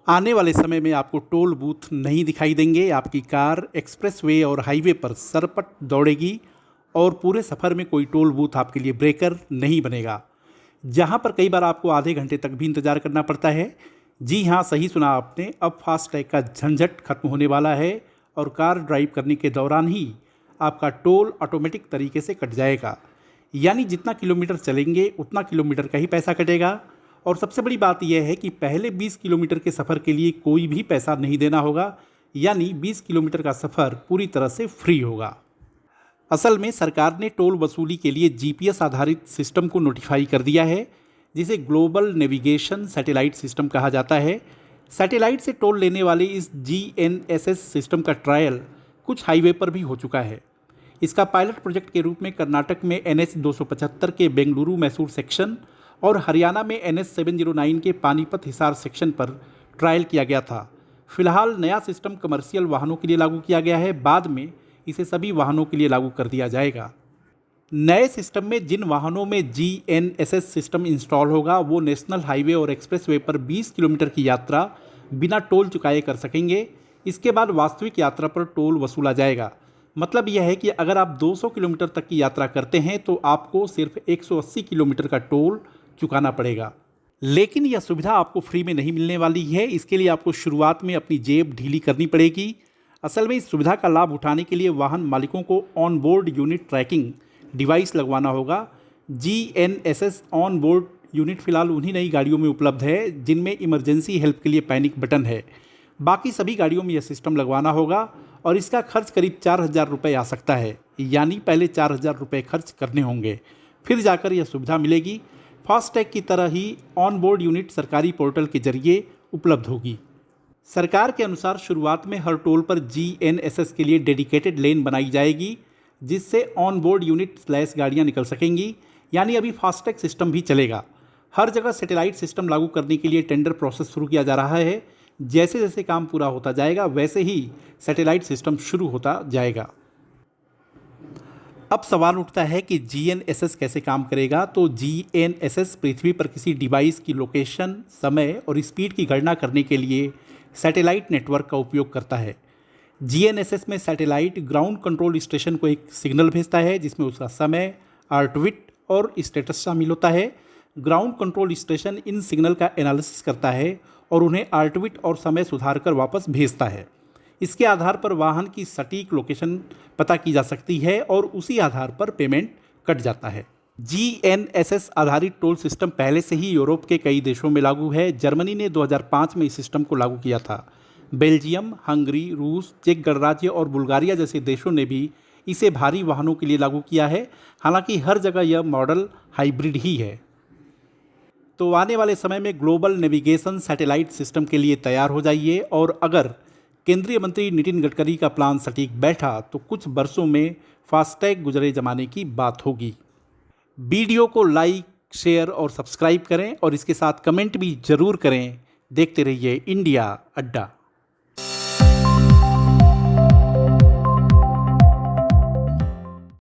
आने वाले समय में आपको टोल बूथ नहीं दिखाई देंगे। आपकी कार एक्सप्रेसवे और हाईवे पर सरपट दौड़ेगी और पूरे सफ़र में कोई टोल बूथ आपके लिए ब्रेकर नहीं बनेगा। जहां पर कई बार आपको आधे घंटे तक भी इंतज़ार करना पड़ता है। जी हाँ, सही सुना आपने। अब फास्टैग का झंझट खत्म होने वाला है और कार ड्राइव करने के दौरान ही आपका टोल ऑटोमेटिक तरीके से कट जाएगा। यानी जितना किलोमीटर चलेंगे उतना किलोमीटर का ही पैसा कटेगा। और सबसे बड़ी बात यह है कि पहले 20 किलोमीटर के सफ़र के लिए कोई भी पैसा नहीं देना होगा, यानी 20 किलोमीटर का सफ़र पूरी तरह से फ्री होगा। असल में सरकार ने टोल वसूली के लिए जीपीएस आधारित सिस्टम को नोटिफाई कर दिया है, जिसे ग्लोबल नेविगेशन सैटेलाइट सिस्टम कहा जाता है। सैटेलाइट से टोल लेने वाले इस जीएनएसएस सिस्टम का ट्रायल कुछ हाईवे पर भी हो चुका है। इसका पायलट प्रोजेक्ट के रूप में कर्नाटक में NH 275 के बेंगलुरु मैसूर सेक्शन और हरियाणा में NH 709 के पानीपत हिसार सेक्शन पर ट्रायल किया गया था। फिलहाल नया सिस्टम कमर्शियल वाहनों के लिए लागू किया गया है, बाद में इसे सभी वाहनों के लिए लागू कर दिया जाएगा। नए सिस्टम में जिन वाहनों में जीएनएसएस सिस्टम इंस्टॉल होगा वो नेशनल हाईवे और एक्सप्रेसवे पर 20 किलोमीटर की यात्रा बिना टोल चुकाए कर सकेंगे। इसके बाद वास्तविक यात्रा पर टोल वसूला जाएगा। मतलब यह है कि अगर आप 200 किलोमीटर तक की यात्रा करते हैं तो आपको सिर्फ 180 किलोमीटर का टोल चुकाना पड़ेगा। लेकिन यह सुविधा आपको फ्री में नहीं मिलने वाली है। इसके लिए आपको शुरुआत में अपनी जेब ढीली करनी पड़ेगी। असल में इस सुविधा का लाभ उठाने के लिए वाहन मालिकों को on board unit tracking device लगवाना होगा। जीएनएसएस ऑन बोर्ड यूनिट फिलहाल उन्हीं नई गाड़ियों में उपलब्ध है जिनमें इमरजेंसी हेल्प के लिए पैनिक बटन है। बाकी सभी गाड़ियों में यह सिस्टम लगवाना होगा और इसका खर्च करीब 4,000 रुपये आ सकता है। यानी पहले 4,000 रुपये खर्च करने होंगे, फिर जाकर यह सुविधा मिलेगी। फास्टैग की तरह ही ऑन बोर्ड यूनिट सरकारी पोर्टल के जरिए उपलब्ध होगी। सरकार के अनुसार शुरुआत में हर टोल पर जीएनएसएस के लिए डेडिकेटेड लेन बनाई जाएगी, जिससे ऑन बोर्ड यूनिट स्लैश गाड़ियाँ निकल सकेंगी। यानी अभी फास्टैग सिस्टम भी चलेगा। हर जगह सैटेलाइट सिस्टम लागू करने के लिए टेंडर प्रोसेस शुरू किया जा रहा है। जैसे जैसे काम पूरा होता जाएगा वैसे ही सैटेलाइट सिस्टम शुरू होता जाएगा। अब सवाल उठता है कि जीएनएसएस कैसे काम करेगा। तो जीएनएसएस पृथ्वी पर किसी डिवाइस की लोकेशन, समय और स्पीड की गणना करने के लिए सैटेलाइट नेटवर्क का उपयोग करता है। जीएनएसएस में सैटेलाइट ग्राउंड कंट्रोल स्टेशन को एक सिग्नल भेजता है जिसमें उसका समय, ऑर्बिट और स्टेटस शामिल होता है। ग्राउंड कंट्रोल स्टेशन इन सिग्नल का एनालिसिस करता है और उन्हें ऑर्बिट और समय सुधार कर वापस भेजता है। इसके आधार पर वाहन की सटीक लोकेशन पता की जा सकती है और उसी आधार पर पेमेंट कट जाता है। जीएनएसएस आधारित टोल सिस्टम पहले से ही यूरोप के कई देशों में लागू है। जर्मनी ने 2005 में इस सिस्टम को लागू किया था। बेल्जियम, हंगरी, रूस, चेक गणराज्य और बुल्गारिया जैसे देशों ने भी इसे भारी वाहनों के लिए लागू किया है। हालांकि हर जगह यह मॉडल हाइब्रिड ही है। तो आने वाले समय में ग्लोबल नेविगेशन सैटेलाइट सिस्टम के लिए तैयार हो जाइए। और अगर केंद्रीय मंत्री नितिन गडकरी का प्लान सटीक बैठा तो कुछ वर्षों में फास्टैग गुजरे जमाने की बात होगी। वीडियो को लाइक, शेयर और सब्सक्राइब करें और इसके साथ कमेंट भी ज़रूर करें। देखते रहिए इंडिया अड्डा।